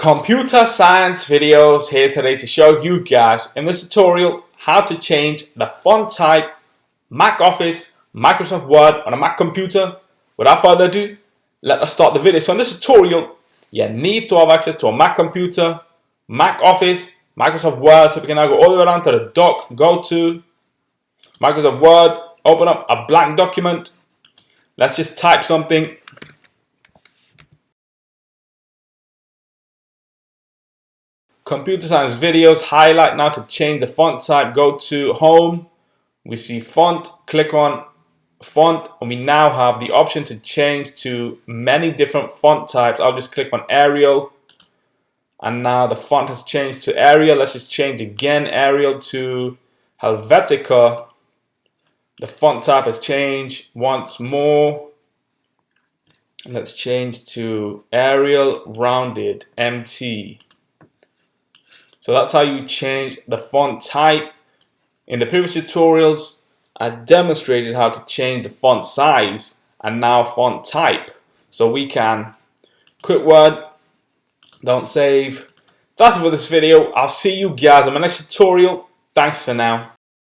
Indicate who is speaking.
Speaker 1: Computer science videos here today to show you guys in this tutorial how to change the font type, Mac Office, Microsoft Word on a Mac computer. Without further ado, let us start the video. So in this tutorial, you need to have access to a Mac computer, Mac Office, Microsoft Word. So we can now go all the way down to the dock, go to Microsoft Word, open up a blank document. Let's just type something. Computer science videos, highlight now to change the font type, go to home, we see font, click on font, and we now have the option to change to many different font types. I'll just click on Arial, and now the font has changed to Arial. Let's just change again, Arial to Helvetica. The font type has changed once more. Let's change to Arial Rounded, MT. So that's how you change the font type. In the previous tutorials, I demonstrated how to change the font size and now font type. So we can quit Word, don't save. That's it for this video. I'll see you guys in my next tutorial. Thanks for now.